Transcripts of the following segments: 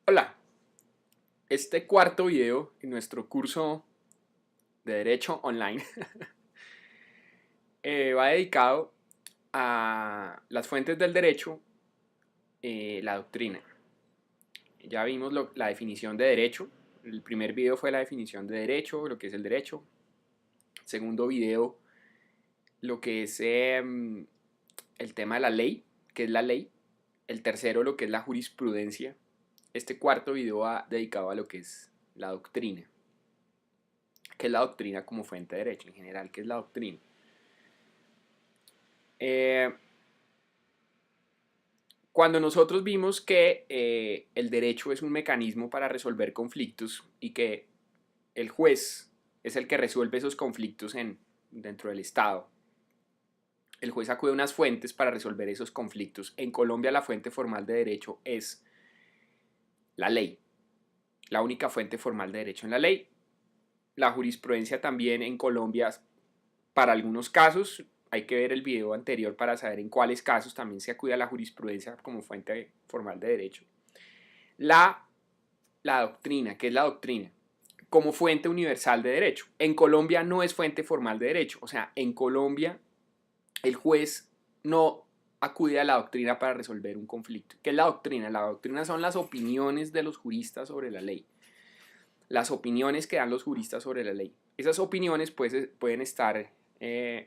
Hola, este cuarto video en nuestro curso de Derecho Online va dedicado a las fuentes del derecho, la doctrina. Ya vimos la definición de derecho. El primer video fue la definición de derecho, lo que es el derecho. Segundo video, lo que es el tema de la ley, que es la ley. El tercero, lo que es la jurisprudencia. Este cuarto video va dedicado a lo que es la doctrina. ¿Qué es la doctrina como fuente de derecho en general? ¿Qué es la doctrina? Cuando nosotros vimos que el derecho es un mecanismo para resolver conflictos y que el juez es el que resuelve esos conflictos dentro del Estado, el juez acude a unas fuentes para resolver esos conflictos. En Colombia la fuente formal de derecho es la ley, la única fuente formal de derecho en la ley. La jurisprudencia también en Colombia, para algunos casos, hay que ver el video anterior para saber en cuáles casos también se acude a la jurisprudencia como fuente formal de derecho. La doctrina, ¿qué es la doctrina? Como fuente universal de derecho. En Colombia no es fuente formal de derecho, o sea, en Colombia el juez no acude a la doctrina para resolver un conflicto. ¿Qué es la doctrina? La doctrina son las opiniones de los juristas sobre la ley. Las opiniones que dan los juristas sobre la ley. Esas opiniones pueden estar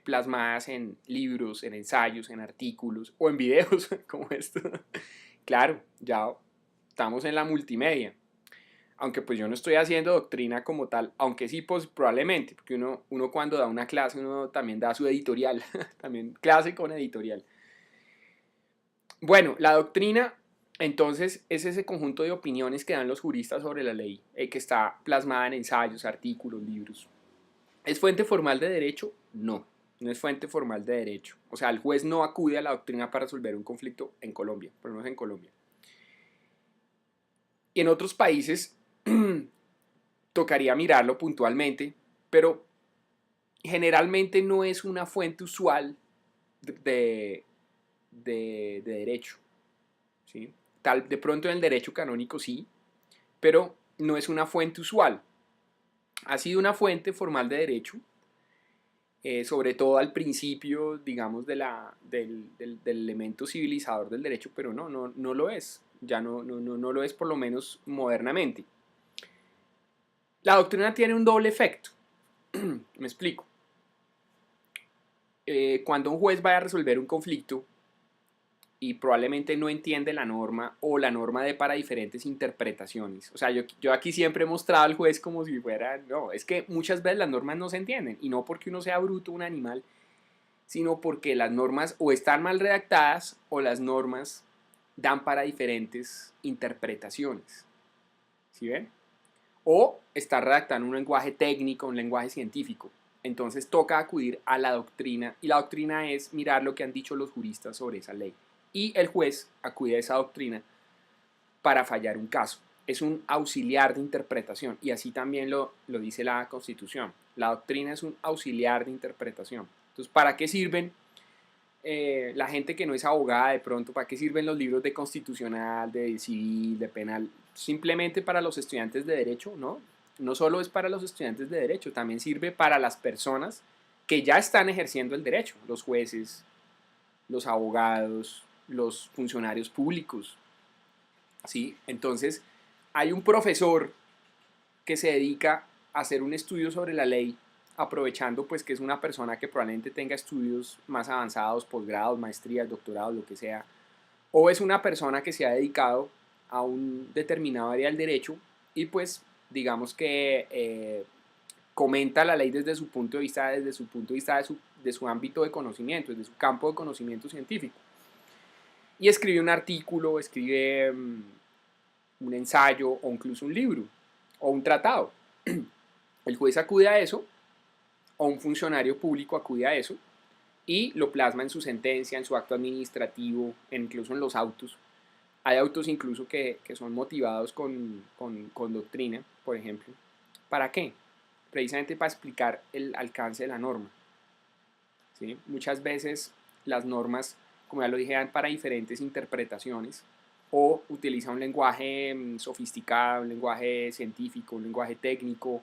plasmadas en libros, en ensayos, en artículos o en videos como esto. Claro, ya estamos en la multimedia. Aunque pues yo no estoy haciendo doctrina como tal, aunque sí pues probablemente, porque uno cuando da una clase uno también da su editorial, también clase con editorial. Bueno, la doctrina entonces es ese conjunto de opiniones que dan los juristas sobre la ley, que está plasmada en ensayos, artículos, libros. ¿Es fuente formal de derecho? No, no es fuente formal de derecho. O sea, el juez no acude a la doctrina para resolver un conflicto en Colombia, por lo menos en Colombia. Y en otros países tocaría mirarlo puntualmente, pero generalmente no es una fuente usual de, de derecho. ¿Sí? De pronto en el derecho canónico sí, pero no es una fuente usual. Ha sido una fuente formal de derecho, sobre todo al principio, digamos, del elemento civilizador del derecho, pero no lo es. Ya no lo es, por lo menos modernamente. La doctrina tiene un doble efecto. Me explico. Cuando un juez vaya a resolver un conflicto y probablemente no entiende la norma o la norma de para diferentes interpretaciones. O sea, yo aquí siempre he mostrado al juez como si fuera, no, es que muchas veces las normas no se entienden y no porque uno sea bruto, un animal, sino porque las normas o están mal redactadas o las normas dan para diferentes interpretaciones. ¿Sí ven? O está redactando un lenguaje técnico, un lenguaje científico. Entonces toca acudir a la doctrina y la doctrina es mirar lo que han dicho los juristas sobre esa ley. Y el juez acude a esa doctrina para fallar un caso. Es un auxiliar de interpretación y así también lo dice la Constitución. La doctrina es un auxiliar de interpretación. Entonces, ¿para qué sirven la gente que no es abogada de pronto? ¿Para qué sirven los libros de constitucional, de civil, de penal? Simplemente para los estudiantes de derecho, ¿no? No solo es para los estudiantes de derecho, también sirve para las personas que ya están ejerciendo el derecho, los jueces, los abogados, los funcionarios públicos, ¿sí? Entonces, hay un profesor que se dedica a hacer un estudio sobre la ley, aprovechando pues que es una persona que probablemente tenga estudios más avanzados, posgrados, maestrías, doctorados, lo que sea, o es una persona que se ha dedicado a un determinado área del derecho y pues digamos que comenta la ley desde su punto de vista, de su ámbito de conocimiento, desde su campo de conocimiento científico. Y escribe un artículo, escribe un ensayo o incluso un libro o un tratado. El juez acude a eso o un funcionario público acude a eso y lo plasma en su sentencia, en su acto administrativo, incluso en los autos. Hay autos incluso que son motivados con doctrina, por ejemplo. ¿Para qué? Precisamente para explicar el alcance de la norma. ¿Sí? Muchas veces las normas, como ya lo dije, dan para diferentes interpretaciones o utiliza un lenguaje sofisticado, un lenguaje científico, un lenguaje técnico.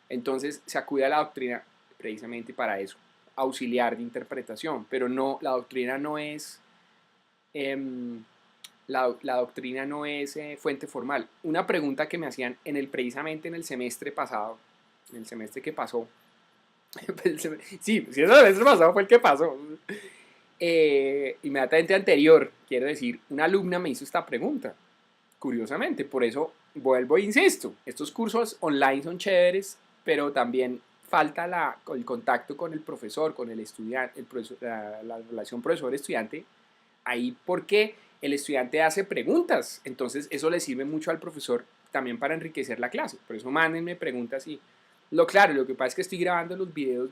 Entonces se acude a la doctrina precisamente para eso, auxiliar de interpretación, pero no, la doctrina no es, la doctrina no es fuente formal. Una pregunta que me hacían precisamente en el semestre pasado, en el semestre que pasó, sí, si el semestre pasado fue el que pasó, inmediatamente anterior, quiero decir, una alumna me hizo esta pregunta, curiosamente, por eso vuelvo e insisto, estos cursos online son chéveres, pero también falta el contacto con el profesor, con el estudiante, la relación profesor-estudiante, ahí porque el estudiante hace preguntas, entonces eso le sirve mucho al profesor también para enriquecer la clase, por eso mándenme preguntas y claro, lo que pasa es que estoy grabando los videos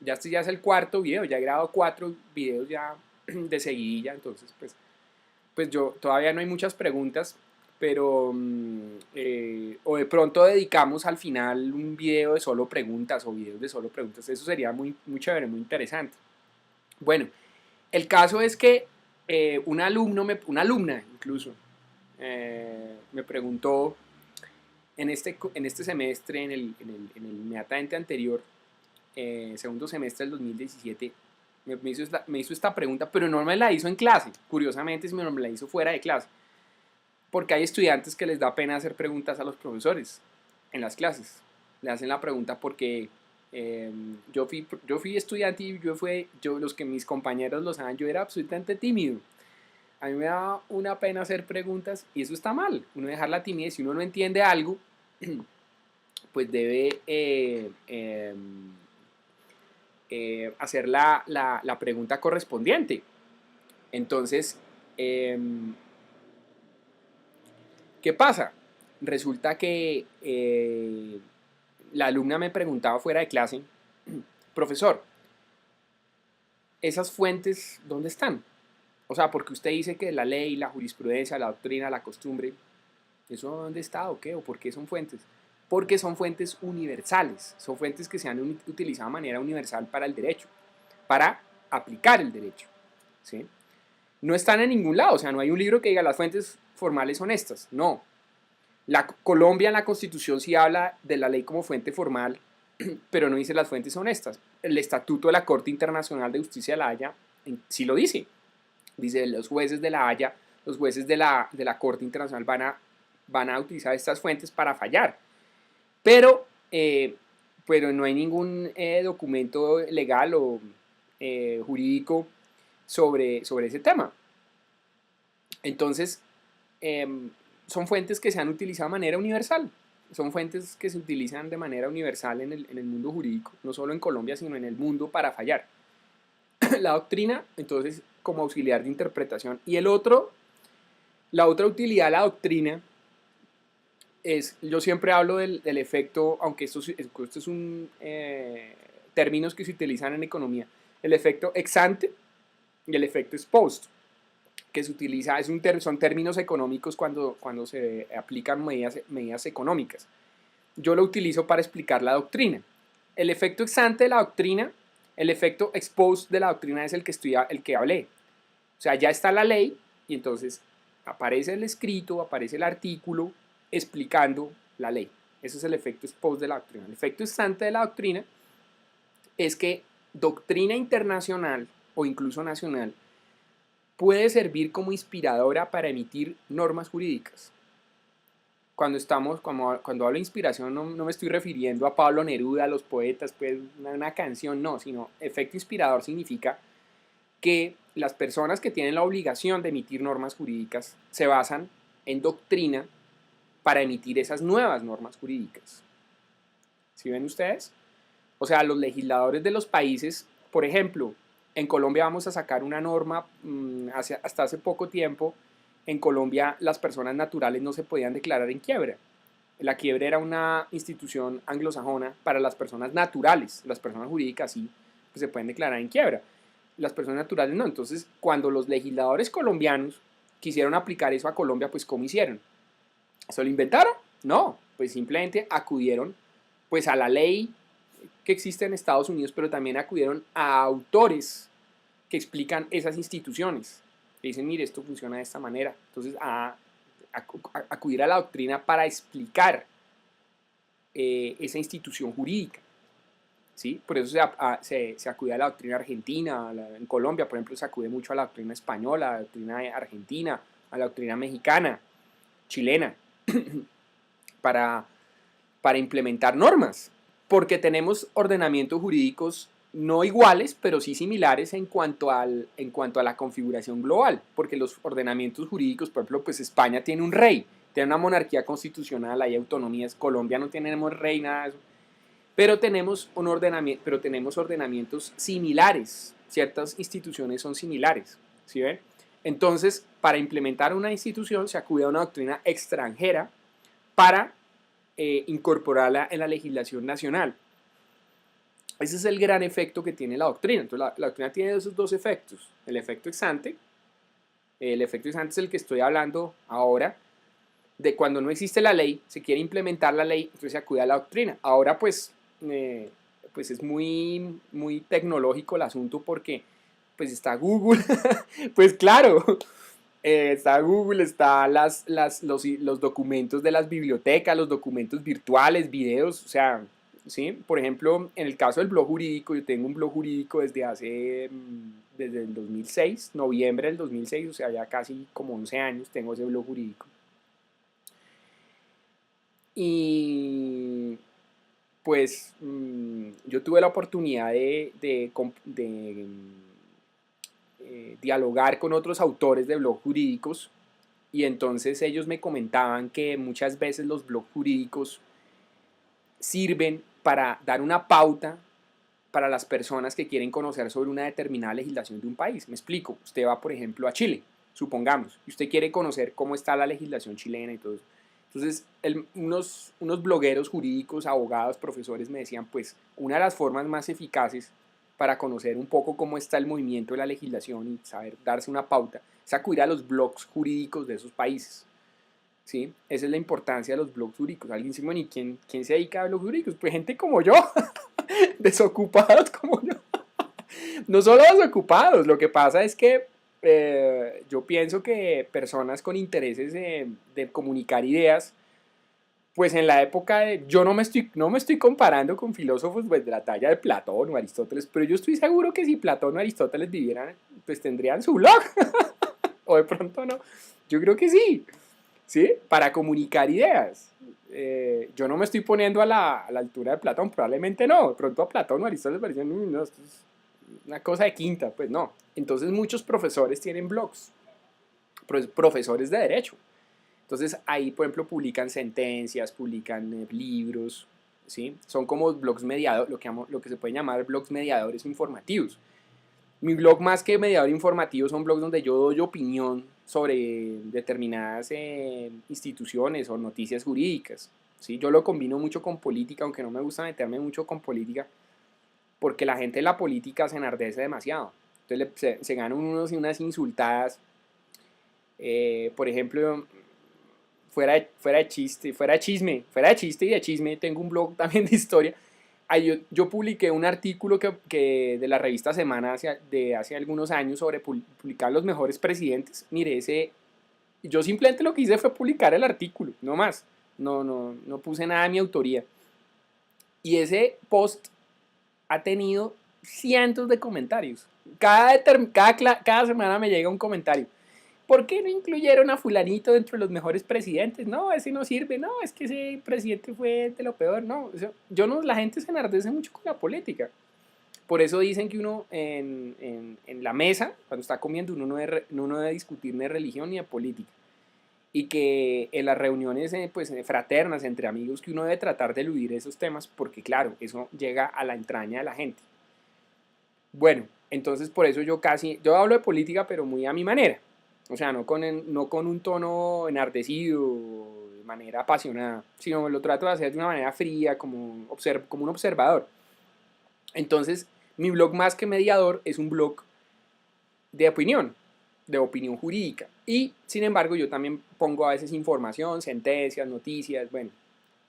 este ya es el cuarto video, ya he grabado 4 videos ya de seguidilla, entonces pues yo todavía no hay muchas preguntas, pero o de pronto dedicamos al final un video de solo preguntas o videos de solo preguntas, eso sería muy, muy chévere, muy interesante. Bueno, el caso es que una alumna incluso, me preguntó en este semestre, en el inmediatamente anterior, segundo semestre del 2017, me hizo esta pregunta, pero no me la hizo en clase, curiosamente, sino me la hizo fuera de clase, porque hay estudiantes que les da pena hacer preguntas a los profesores en las clases. Le hacen la pregunta porque yo fui estudiante y los que mis compañeros lo saben, yo era absolutamente tímido. A mí me da una pena hacer preguntas y eso está mal, uno dejar la timidez. Si uno no entiende algo, pues debe hacer la pregunta correspondiente. Entonces, ¿qué pasa? Resulta que la alumna me preguntaba fuera de clase, profesor, ¿esas fuentes dónde están? O sea, porque usted dice que la ley, la jurisprudencia, la doctrina, la costumbre, ¿eso dónde está o qué? ¿O por qué son fuentes? Porque son fuentes universales, son fuentes que se han utilizado de manera universal para el derecho, para aplicar el derecho, ¿sí? No están en ningún lado, o sea, no hay un libro que diga las fuentes formales son estas, no. Colombia en la Constitución sí habla de la ley como fuente formal, pero no dice las fuentes son estas. El Estatuto de la Corte Internacional de Justicia de la Haya sí lo dice. Dice, los jueces de la Haya, los jueces de la Corte Internacional van a utilizar estas fuentes para fallar. Pero no hay ningún documento legal o jurídico sobre ese tema. Entonces, son fuentes que se han utilizado de manera universal. Son fuentes que se utilizan de manera universal en el mundo jurídico, no solo en Colombia, sino en el mundo para fallar. La doctrina, entonces, como auxiliar de interpretación. Y la otra utilidad de la doctrina es, yo siempre hablo del efecto, aunque esto es un términos que se utilizan en economía, el efecto ex ante y el efecto ex post, que se utiliza, son términos económicos cuando se aplican medidas económicas. Yo lo utilizo para explicar la doctrina. El efecto ex ante de la doctrina, el efecto ex post de la doctrina es el que hablé. O sea, ya está la ley y entonces aparece el escrito, aparece el artículo explicando la ley. Ese es el efecto ex post de la doctrina. El efecto ex ante de la doctrina es que doctrina internacional o incluso nacional puede servir como inspiradora para emitir normas jurídicas. Cuando hablo de inspiración no me estoy refiriendo a Pablo Neruda, a los poetas, pues una canción, no, sino efecto inspirador significa que las personas que tienen la obligación de emitir normas jurídicas se basan en doctrina para emitir esas nuevas normas jurídicas. ¿Sí ven ustedes? O sea, los legisladores de los países, por ejemplo, en Colombia vamos a sacar una norma, hasta hace poco tiempo, en Colombia las personas naturales no se podían declarar en quiebra. La quiebra era una institución anglosajona para las personas naturales, las personas jurídicas sí, pues se pueden declarar en quiebra. Las personas naturales no. Entonces, cuando los legisladores colombianos quisieron aplicar eso a Colombia, pues ¿cómo hicieron? ¿Se lo inventaron? No, pues simplemente acudieron pues a la ley que existe en Estados Unidos, pero también acudieron a autores que explican esas instituciones. Le dicen, mire, esto funciona de esta manera. Entonces, acudir a la doctrina para explicar esa institución jurídica. ¿Sí? Por eso se acude a la doctrina argentina, en Colombia, por ejemplo, se acude mucho a la doctrina española, a la doctrina argentina, a la doctrina mexicana, chilena, para, para implementar normas, porque tenemos ordenamientos jurídicos no iguales, pero sí similares en cuanto a la configuración global, porque los ordenamientos jurídicos, por ejemplo, pues España tiene un rey, tiene una monarquía constitucional, hay autonomías, Colombia no tenemos rey, nada de eso, pero tenemos ordenamientos similares, ciertas instituciones son similares, ¿sí ven? Entonces, para implementar una institución se acude a una doctrina extranjera para incorporarla en la legislación nacional. Ese es el gran efecto que tiene la doctrina. Entonces, la doctrina tiene esos dos efectos. El efecto ex ante es el que estoy hablando ahora, de cuando no existe la ley, se quiere implementar la ley, entonces se acude a la doctrina. Ahora, pues es muy, muy tecnológico el asunto porque pues está Google, pues claro, está Google, está los documentos de las bibliotecas, los documentos virtuales, videos, o sea, ¿sí? Por ejemplo, en el caso del blog jurídico, yo tengo un blog jurídico desde el 2006, noviembre del 2006, o sea, ya casi como 11 años tengo ese blog jurídico. Y pues yo tuve la oportunidad de dialogar con otros autores de blogs jurídicos y entonces ellos me comentaban que muchas veces los blogs jurídicos sirven para dar una pauta para las personas que quieren conocer sobre una determinada legislación de un país. Me explico, usted va por ejemplo a Chile, supongamos, y usted quiere conocer cómo está la legislación chilena y todo eso. Entonces, unos blogueros jurídicos, abogados, profesores me decían, pues, una de las formas más eficaces para conocer un poco cómo está el movimiento de la legislación y saber darse una pauta es acudir a los blogs jurídicos de esos países. ¿Sí? Esa es la importancia de los blogs jurídicos. Alguien dice, bueno, ¿y quién se dedica a blogs jurídicos? Pues gente como yo, desocupados como yo. No solo desocupados, lo que pasa es que yo pienso que personas con intereses de comunicar ideas, pues en la época yo no me estoy comparando con filósofos pues, de la talla de Platón o Aristóteles, pero yo estoy seguro que si Platón o Aristóteles vivieran, pues tendrían su blog, o de pronto no, yo creo que sí, ¿sí? Para comunicar ideas. Yo no me estoy poniendo a la altura de Platón, probablemente no, de pronto a Platón o Aristóteles parecían, no, esto es una cosa de quinta, pues no. Entonces muchos profesores tienen blogs, profesores de derecho. Entonces ahí, por ejemplo, publican sentencias, publican libros, ¿sí? Son como blogs mediadores, lo que se puede llamar blogs mediadores informativos. Mi blog más que mediador informativo son blogs donde yo doy opinión sobre determinadas instituciones o noticias jurídicas, ¿sí? Yo lo combino mucho con política, aunque no me gusta meterme mucho con política, porque la gente de la política se enardece demasiado. Entonces se ganan unas insultadas. Por ejemplo, fuera de chisme y de chisme, tengo un blog también de historia. Ahí yo publiqué un artículo que de la revista Semana de hace algunos años sobre publicar los mejores presidentes. Mire, yo simplemente lo que hice fue publicar el artículo, no más. No puse nada de mi autoría. Y ese post ha tenido cientos de comentarios. Cada semana me llega un comentario. ¿Por qué no incluyeron a fulanito dentro de los mejores presidentes? No, ese no sirve. No, es que ese presidente fue de lo peor. No, la gente se enardece mucho con la política. Por eso dicen que uno en la mesa, cuando está comiendo, uno no debe discutir ni de religión ni de política. Y que en las reuniones pues, fraternas entre amigos que uno debe tratar de eludir esos temas porque claro, eso llega a la entraña de la gente. Bueno, entonces por eso yo hablo de política pero muy a mi manera, o sea, no con un tono enardecido, de manera apasionada, sino lo trato de hacer de una manera fría, como un observador. Entonces, mi blog más que mediador es un blog de opinión jurídica. Y, sin embargo, yo también pongo a veces información, sentencias, noticias, bueno.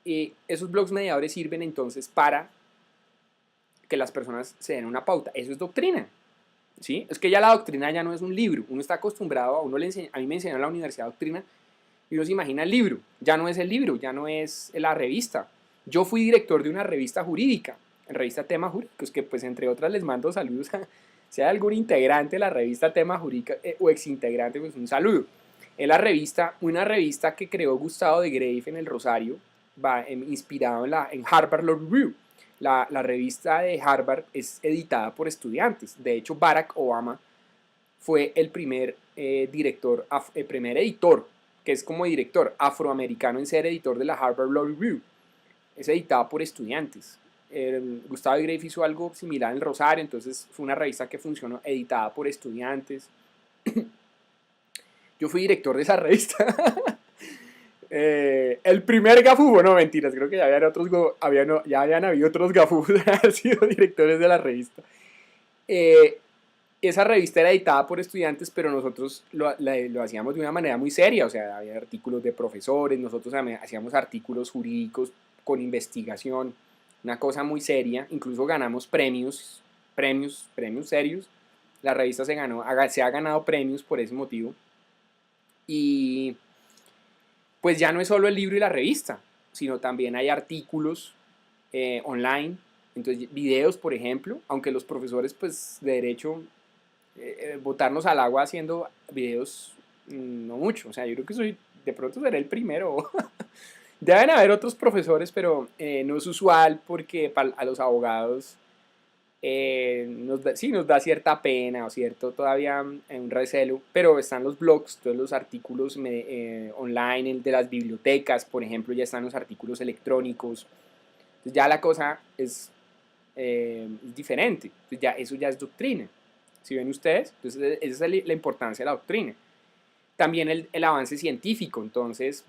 Y esos blogs mediadores sirven entonces para que las personas se den una pauta. Eso es doctrina. ¿sí? Es que ya la doctrina ya no es un libro, uno está acostumbrado, a mí me enseñó en la universidad doctrina, y uno se imagina el libro, ya no es el libro, ya no es la revista. Yo fui director de una revista jurídica, en revista Temas Jurídicos, que pues entre otras les mando saludos a, si hay algún integrante de la revista Temas Jurídicos o exintegrante, pues un saludo. Es la revista, una revista que creó Gustavo de Grave en el Rosario, inspirado en Harvard Law Review. La revista de Harvard es editada por estudiantes. De hecho, Barack Obama fue el primer el primer editor, que es como director afroamericano en ser editor de la Harvard Law Review. Es editada por estudiantes. Gustavo de Grave hizo algo similar en el Rosario, entonces fue una revista que funcionó editada por estudiantes. Yo fui director de esa revista. El primer gafufo, no mentiras, creo que ya habían habido otros gafufos que han sido directores de la revista. Esa revista era editada por estudiantes, pero nosotros lo hacíamos de una manera muy seria, o sea, había artículos de profesores, nosotros hacíamos artículos jurídicos con investigación, una cosa muy seria, incluso ganamos premios serios. La revista se ha ganado premios por ese motivo. Y pues ya no es solo el libro y la revista, sino también hay artículos online, entonces videos, por ejemplo, aunque los profesores pues de derecho botarnos al agua haciendo videos no mucho, o sea, yo creo que de pronto seré el primero. Deben haber otros profesores, pero no es usual porque a los abogados sí nos da cierta pena o cierto todavía un recelo, pero están los blogs, todos los artículos online de las bibliotecas, por ejemplo, ya están los artículos electrónicos, entonces ya la cosa es diferente, entonces eso ya es doctrina, si ven ustedes, entonces esa es la importancia de la doctrina. También el avance científico, entonces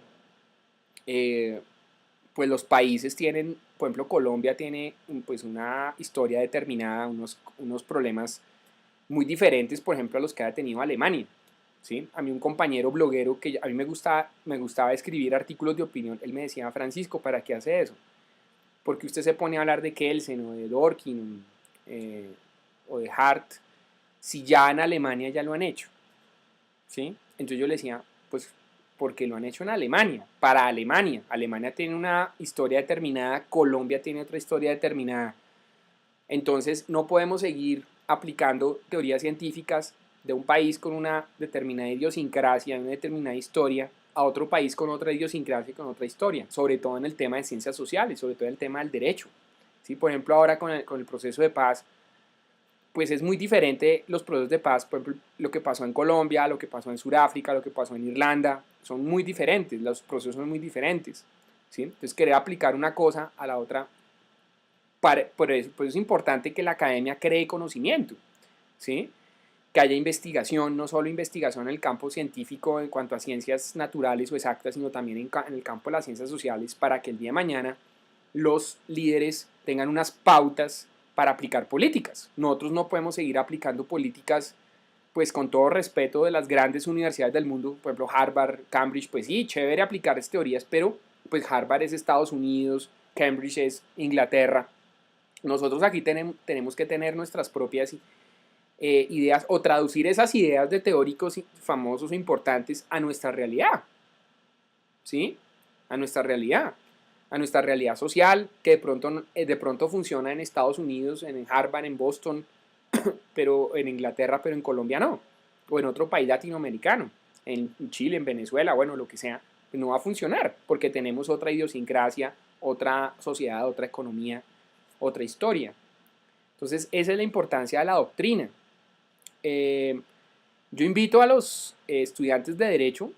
pues los países tienen, por ejemplo, Colombia tiene pues una historia determinada, unos problemas muy diferentes, por ejemplo, a los que ha tenido Alemania, ¿sí? A mí un compañero bloguero que a mí me gustaba escribir artículos de opinión, él me decía, Francisco, ¿para qué hace eso? Porque usted se pone a hablar de Kelsen o de Dworkin o de Hart, si ya en Alemania ya lo han hecho, ¿sí? Entonces yo le decía, pues porque lo han hecho en Alemania, para Alemania. Alemania tiene una historia determinada, Colombia tiene otra historia determinada. Entonces no podemos seguir aplicando teorías científicas de un país con una determinada idiosincrasia, una determinada historia, a otro país con otra idiosincrasia y con otra historia, sobre todo en el tema de ciencias sociales, sobre todo en el tema del derecho. ¿Sí? Por ejemplo, ahora con el proceso de paz, pues es muy diferente los procesos de paz, por ejemplo, lo que pasó en Colombia, lo que pasó en Sudáfrica, lo que pasó en Irlanda, son muy diferentes, los procesos son muy diferentes, ¿sí? Entonces querer aplicar una cosa a la otra, por eso es importante que la academia cree conocimiento, ¿sí? Que haya investigación, no solo investigación en el campo científico en cuanto a ciencias naturales o exactas, sino también en el campo de las ciencias sociales, para que el día de mañana los líderes tengan unas pautas para aplicar políticas. Nosotros no podemos seguir aplicando políticas, pues con todo respeto de las grandes universidades del mundo, por ejemplo Harvard, Cambridge, pues sí, chévere aplicar esas teorías, pero pues Harvard es Estados Unidos, Cambridge es Inglaterra. Nosotros aquí tenemos que tener nuestras propias ideas o traducir esas ideas de teóricos famosos o importantes a nuestra realidad, ¿sí? A nuestra realidad social, que de pronto funciona en Estados Unidos, en Harvard, en Boston, pero en Inglaterra, pero en Colombia no, o en otro país latinoamericano, en Chile, en Venezuela, bueno, lo que sea, pues no va a funcionar, porque tenemos otra idiosincrasia, otra sociedad, otra economía, otra historia. Entonces, esa es la importancia de la doctrina. Yo invito a los estudiantes de Derecho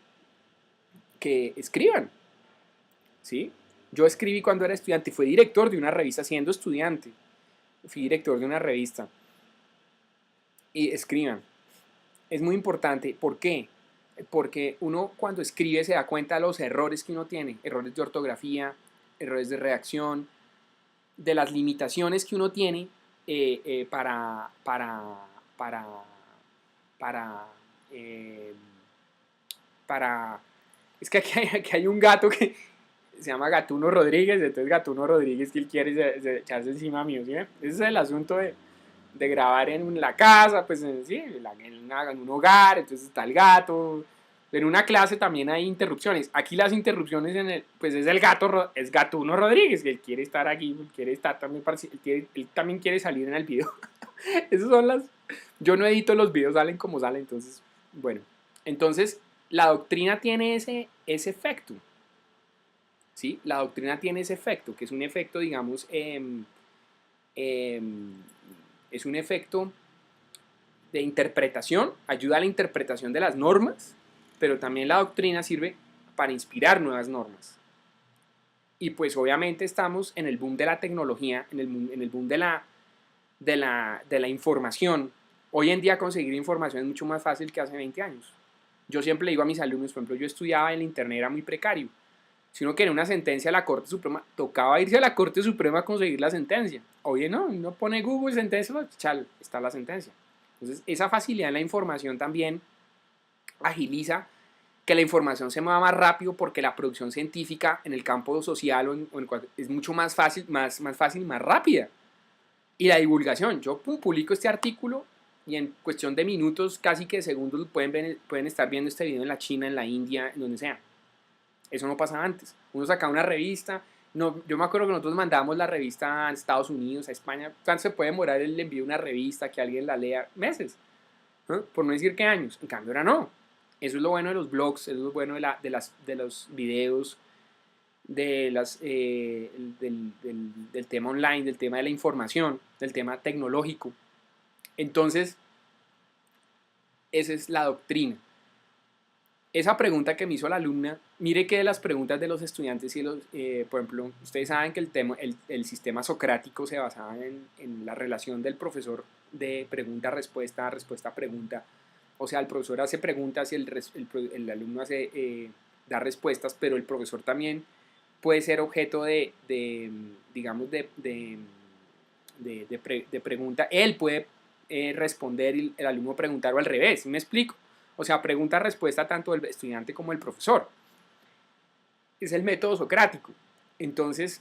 que escriban, ¿sí? Yo escribí cuando era estudiante, fui director de una revista siendo estudiante, fui director de una revista. Y escriban. Es muy importante. ¿Por qué? Porque uno cuando escribe se da cuenta de los errores que uno tiene, errores de ortografía, errores de redacción, de las limitaciones que uno tiene para es que aquí hay un gato que se llama Gatuno Rodríguez, entonces Gatuno Rodríguez que él quiere echarse encima mío, ¿sí? Ese es el asunto de grabar en la casa, pues sí, en un hogar, entonces está el gato. En una clase también hay interrupciones. Aquí las interrupciones pues es el gato, es Gatuno Rodríguez, que él quiere estar aquí, quiere estar también, él también quiere salir en el video. Esas son las... Yo no edito los videos, salen como salen, entonces, bueno. Entonces, la doctrina tiene ese efecto. ¿Sí? La doctrina tiene ese efecto, que es un efecto, digamos, es un efecto de interpretación, ayuda a la interpretación de las normas, pero también la doctrina sirve para inspirar nuevas normas. Y pues obviamente estamos en el boom de la tecnología, en el boom de la información. Hoy en día conseguir información es mucho más fácil que hace 20 años. Yo siempre le digo a mis alumnos, por ejemplo, yo estudiaba en el internet, era muy precario. Si uno quería una sentencia de la Corte Suprema, tocaba irse a la Corte Suprema a conseguir la sentencia. Oye, no, uno pone Google sentencia, chal, está la sentencia. Entonces, esa facilidad en la información también agiliza que la información se mueva más rápido porque la producción científica en el campo social es mucho más fácil, más fácil y más rápida. Y la divulgación, yo publico este artículo y en cuestión de minutos, casi que de segundos, pueden estar viendo este video en la China, en la India, en donde sea. Eso no pasaba antes. Uno sacaba una revista. No, yo me acuerdo que nosotros mandábamos la revista a Estados Unidos, a España. ¿Cuánto se puede demorar el envío de una revista, que alguien la lea? Meses. ¿No? Por no decir qué años. En cambio, ahora no. Eso es lo bueno de los blogs, eso es lo bueno de los videos, del tema online, del tema de la información, del tema tecnológico. Entonces, esa es la doctrina. Esa pregunta que me hizo la alumna, mire que de las preguntas de los estudiantes, por ejemplo, ustedes saben que el sistema socrático se basaba en la relación del profesor de pregunta-respuesta, respuesta-pregunta. O sea, el profesor hace preguntas y el alumno da respuestas, pero el profesor también puede ser objeto digamos, de pregunta. Él puede responder y el alumno preguntar o al revés, ¿sí me explico? O sea, pregunta-respuesta tanto el estudiante como el profesor. Es el método socrático. Entonces,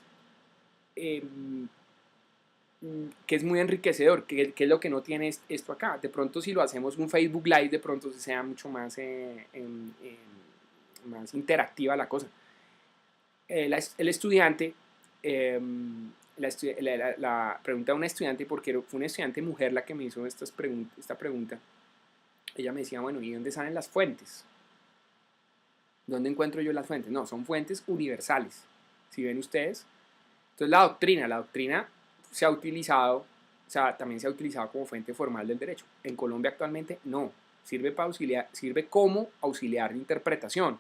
que es muy enriquecedor, que es lo que no tiene esto acá. De pronto, si lo hacemos un Facebook Live, de pronto sea mucho más, más interactiva la cosa. El estudiante, la pregunta de una estudiante, porque fue una estudiante mujer la que me hizo esta pregunta. Ella me decía, bueno, ¿y dónde salen las fuentes? ¿Dónde encuentro yo las fuentes? No, son fuentes universales. ¿Sí ven ustedes? Entonces la doctrina se ha utilizado, o sea, también se ha utilizado como fuente formal del derecho. En Colombia actualmente no. Sirve como auxiliar de interpretación.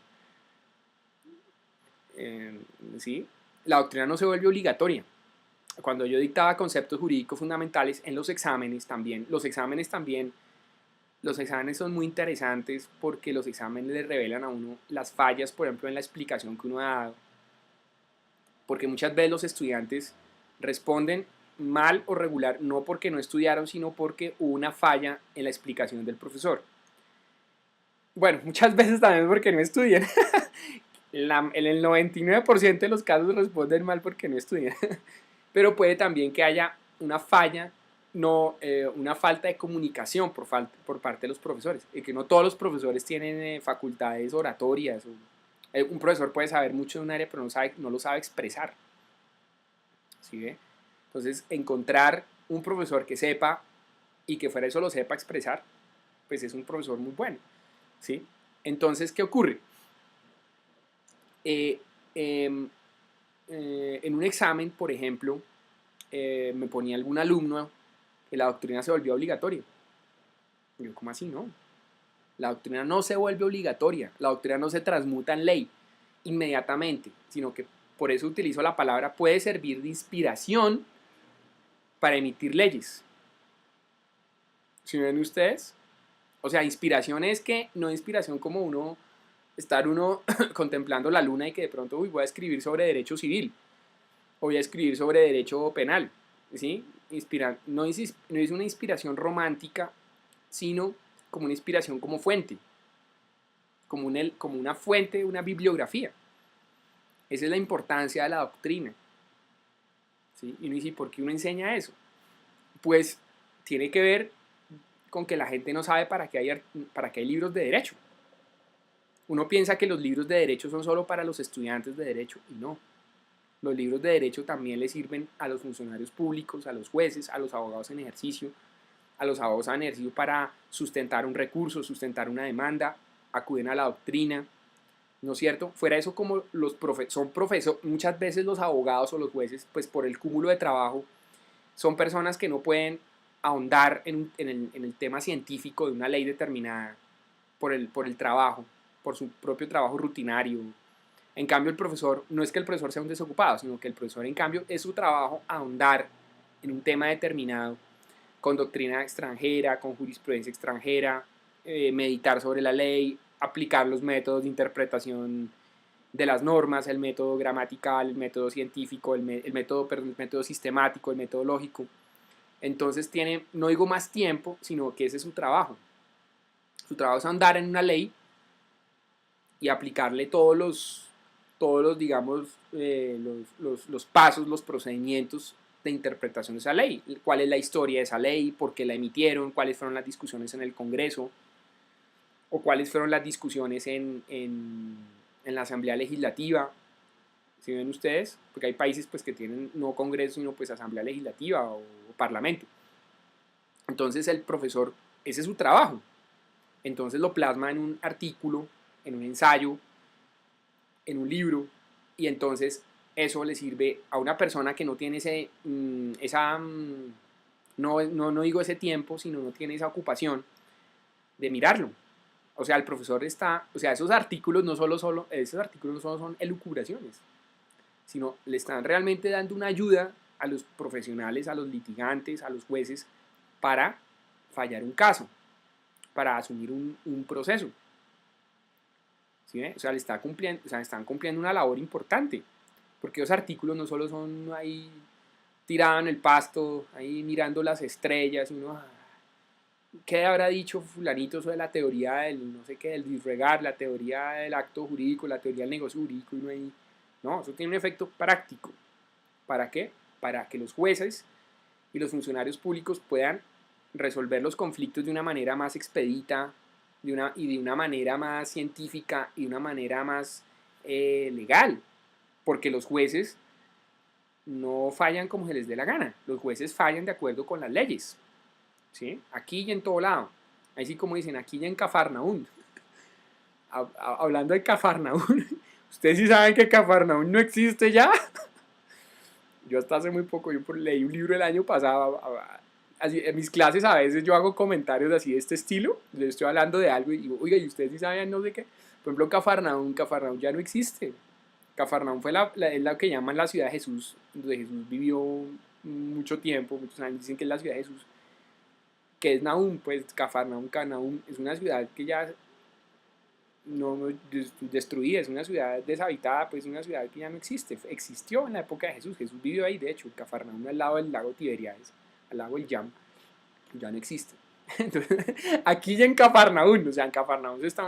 ¿Sí? La doctrina no se vuelve obligatoria. Cuando yo dictaba conceptos jurídicos fundamentales en los exámenes también los exámenes son muy interesantes porque los exámenes le revelan a uno las fallas, por ejemplo, en la explicación que uno ha dado. Porque muchas veces los estudiantes responden mal o regular, no porque no estudiaron, sino porque hubo una falla en la explicación del profesor. Bueno, muchas veces también porque no estudian. En el 99% de los casos responden mal porque no estudian. Pero puede también que haya una falla, una falta de comunicación por parte de los profesores, y que no todos los profesores tienen facultades oratorias. Un profesor puede saber mucho de un área, pero no lo sabe expresar. ¿Sí ve? Entonces, encontrar un profesor que sepa y que fuera eso lo sepa expresar, pues es un profesor muy bueno. ¿Sí? Entonces, ¿qué ocurre? En un examen, por ejemplo, me ponía algún alumno que la doctrina se volvió obligatoria. Y yo, ¿cómo así? No. La doctrina no se vuelve obligatoria, la doctrina no se transmuta en ley inmediatamente, sino que por eso utilizo la palabra puede servir de inspiración para emitir leyes. ¿Sí ven ustedes? O sea, inspiración es que no inspiración como estar contemplando la luna y que de pronto voy a escribir sobre derecho civil o voy a escribir sobre derecho penal. ¿Sí? No es una inspiración romántica, sino como una inspiración como fuente, como una fuente, una bibliografía. Esa es la importancia de la doctrina. ¿Sí? Y uno dice, ¿por qué uno enseña eso? Pues tiene que ver con que la gente no sabe para qué hay libros de derecho. Uno piensa que los libros de derecho son solo para los estudiantes de derecho, y no. Los libros de derecho también le sirven a los funcionarios públicos, a los jueces, a los abogados en ejercicio, para sustentar un recurso, sustentar una demanda, acuden a la doctrina, ¿no es cierto? Fuera de eso, como muchas veces los abogados o los jueces, pues por el cúmulo de trabajo, son personas que no pueden ahondar en el tema científico de una ley determinada por el trabajo, por su propio trabajo rutinario. En cambio, el profesor, no es que el profesor sea un desocupado, sino que el profesor, en cambio, es su trabajo ahondar en un tema determinado, con doctrina extranjera, con jurisprudencia extranjera, meditar sobre la ley, aplicar los métodos de interpretación de las normas, el método gramatical, el método científico, el método sistemático, el método lógico. Entonces tiene, no digo más tiempo, sino que ese es su trabajo. Su trabajo es andar en una ley y aplicarle todos los digamos, los pasos, los procedimientos de interpretación de esa ley. ¿Cuál es la historia de esa ley? ¿Por qué la emitieron? ¿Cuáles fueron las discusiones en el Congreso? ¿O cuáles fueron las discusiones en la Asamblea Legislativa? ¿Sí ven ustedes? Porque hay países pues, que tienen no Congreso, sino pues Asamblea Legislativa o Parlamento. Entonces el profesor, ese es su trabajo. Entonces lo plasma en un artículo, en un ensayo, en un libro, y entonces eso le sirve a una persona que no tiene no digo ese tiempo, sino no tiene esa ocupación de mirarlo. O sea, el profesor esos artículos no solo son elucubraciones, sino le están realmente dando una ayuda a los profesionales, a los litigantes, a los jueces, para fallar un caso, para asumir un proceso. ¿Sí? O sea, están cumpliendo una labor importante, porque los artículos no solo son ahí tirados en el pasto, ahí mirando las estrellas, ¿qué habrá dicho fulanito sobre la teoría del no sé qué, del disregard, la teoría del acto jurídico, la teoría del negocio jurídico? No, eso tiene un efecto práctico. ¿Para qué? Para que los jueces y los funcionarios públicos puedan resolver los conflictos de una manera más expedita, de una manera más científica y de una manera más legal, porque los jueces no fallan como se les dé la gana, los jueces fallan de acuerdo con las leyes, ¿sí? Aquí y en todo lado, así como dicen, aquí y en Cafarnaún. Hablando de Cafarnaún, ¿ustedes sí saben que Cafarnaún no existe ya? Yo hasta hace muy poco, leí un libro el año pasado, así, en mis clases a veces yo hago comentarios así de este estilo, les estoy hablando de algo y digo, oiga, ¿y ustedes sí saben no sé qué? Por ejemplo, Cafarnaún ya no existe. Cafarnaún es la que llaman la ciudad de Jesús, donde Jesús vivió mucho tiempo, muchos años, dicen que es la ciudad de Jesús. Que es Nahum, pues Cafarnaún, es una ciudad que ya no destruida, es una ciudad deshabitada, pues una ciudad que ya no existe, existió en la época de Jesús vivió ahí, de hecho, Cafarnaún al lado del lago Tiberiades, al lago del Yam, ya no existe. Entonces, aquí ya en Cafarnaún, o sea, en Cafarnaún se está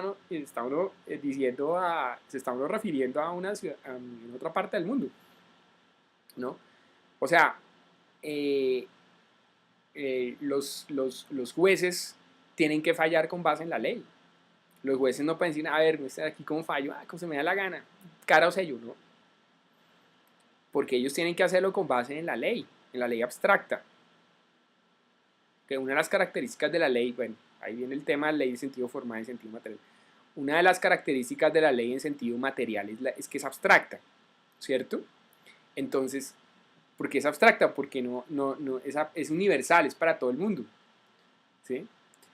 uno refiriendo a una ciudad, en otra parte del mundo, ¿no? O sea, los jueces tienen que fallar con base en la ley. Los jueces no pueden decir, a ver, aquí como fallo, como se me da la gana, cara o sello, ¿no? Porque ellos tienen que hacerlo con base en la ley abstracta. Que una de las características de la ley, bueno, ahí viene el tema de la ley en sentido formal y en sentido material. Una de las características de la ley en sentido material es que es abstracta, ¿cierto? Entonces, ¿por qué es abstracta? Porque es universal, es para todo el mundo, ¿sí?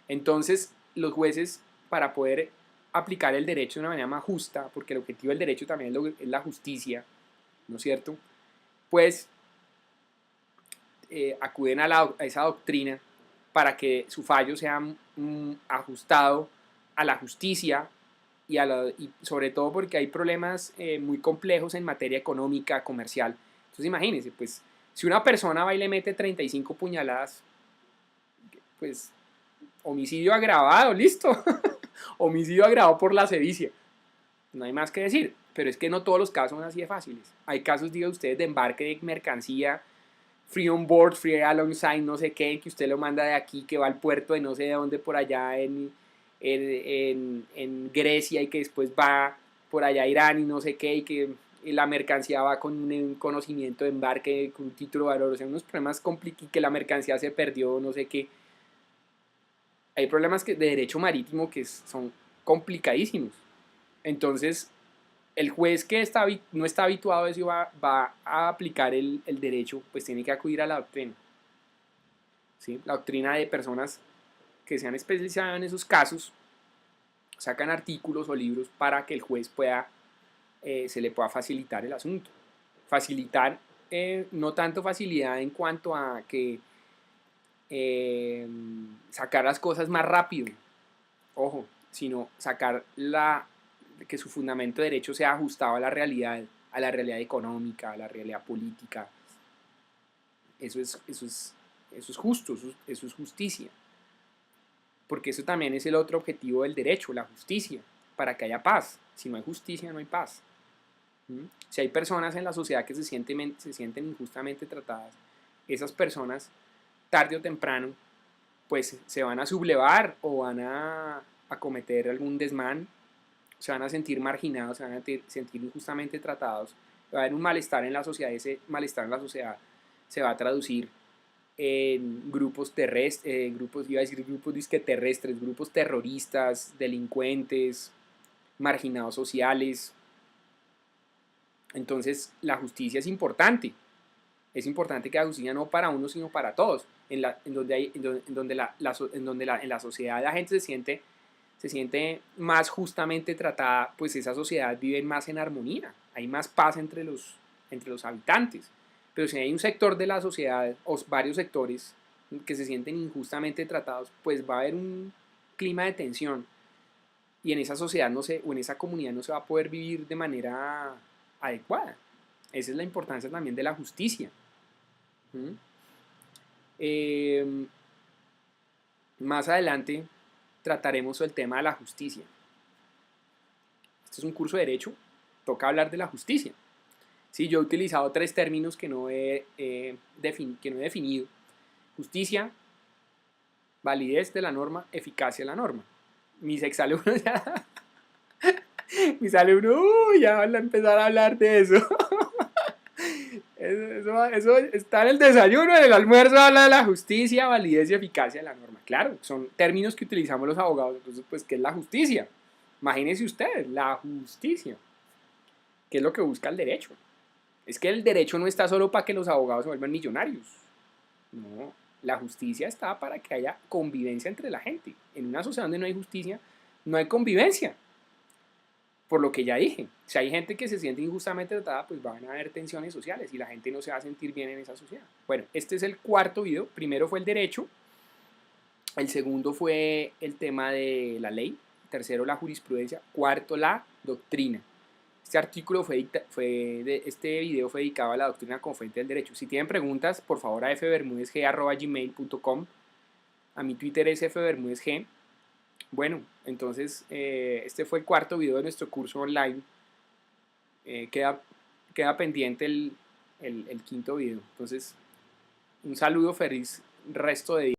Entonces, los jueces, para poder aplicar el derecho de una manera más justa, porque el objetivo del derecho también es la justicia, ¿no es cierto? Pues acuden a esa doctrina para que su fallo sea ajustado a la justicia y sobre todo porque hay problemas muy complejos en materia económica, comercial. Entonces imagínense, pues si una persona va y le mete 35 puñaladas, pues homicidio agravado, listo. Homicidio agravado por la sedicia. No hay más que decir, pero es que no todos los casos son así de fáciles. Hay casos, digan ustedes, de embarque de mercancía free on board, free alongside, no sé qué, que usted lo manda de aquí, que va al puerto de no sé de dónde por allá en Grecia y que después va por allá a Irán y no sé qué, y que la mercancía va con un conocimiento de embarque, con un título de valor, o sea, unos problemas complicados, que la mercancía se perdió, no sé qué. Hay problemas de derecho marítimo que son complicadísimos. Entonces, el juez que no está habituado a eso y va a aplicar el derecho, pues tiene que acudir a la doctrina. ¿Sí? La doctrina de personas que se han especializado en esos casos, sacan artículos o libros para que el juez se le pueda facilitar el asunto. Facilitar, no tanto facilidad en cuanto a que sacar las cosas más rápido, ojo, sino sacar que su fundamento de derecho sea ajustado a la realidad económica, a la realidad política. Eso es justo, eso es justicia. Porque eso también es el otro objetivo del derecho, la justicia, para que haya paz. Si no hay justicia, no hay paz. Si hay personas en la sociedad que se sienten injustamente tratadas, esas personas, tarde o temprano, pues se van a sublevar o van a cometer algún desmán, se van a sentir marginados, se van a sentir injustamente tratados, va a haber un malestar en la sociedad, ese malestar en la sociedad se va a traducir en grupos terrestres, grupos disque terrestres, grupos terroristas, delincuentes, marginados sociales. Entonces la justicia es importante que la justicia no para uno sino para todos, en donde en la sociedad la gente se siente más justamente tratada, pues esa sociedad vive más en armonía, hay más paz entre los habitantes. Pero si hay un sector de la sociedad o varios sectores que se sienten injustamente tratados, pues va a haber un clima de tensión y en esa sociedad o en esa comunidad no se va a poder vivir de manera adecuada. Esa es la importancia también de la justicia. Más adelante trataremos el tema de la justicia. Este es un curso de derecho, toca hablar de la justicia. Sí, yo he utilizado 3 términos que no he definido. Justicia, validez de la norma, eficacia de la norma. Mis exalumnos ya, ya van a empezar a hablar de eso. Eso está en el desayuno, en el almuerzo habla de la justicia, validez y eficacia de la norma. Claro, son términos que utilizamos los abogados. Entonces, pues, ¿qué es la justicia? Imagínense ustedes, la justicia. ¿Qué es lo que busca el derecho? Es que el derecho no está solo para que los abogados se vuelvan millonarios. No, la justicia está para que haya convivencia entre la gente. En una sociedad donde no hay justicia, no hay convivencia. Por lo que ya dije, si hay gente que se siente injustamente tratada, pues van a haber tensiones sociales y la gente no se va a sentir bien en esa sociedad. Bueno, este es el cuarto video. Primero fue el derecho, el segundo fue el tema de la ley, tercero la jurisprudencia, cuarto la doctrina. Este video fue dedicado a la doctrina como fuente del derecho. Si tienen preguntas, por favor a fbermudezg@gmail.com. A mi Twitter es fbermudezg. Bueno, entonces este fue el cuarto video de nuestro curso online. Queda pendiente el quinto video. Entonces, un saludo, feliz resto de día.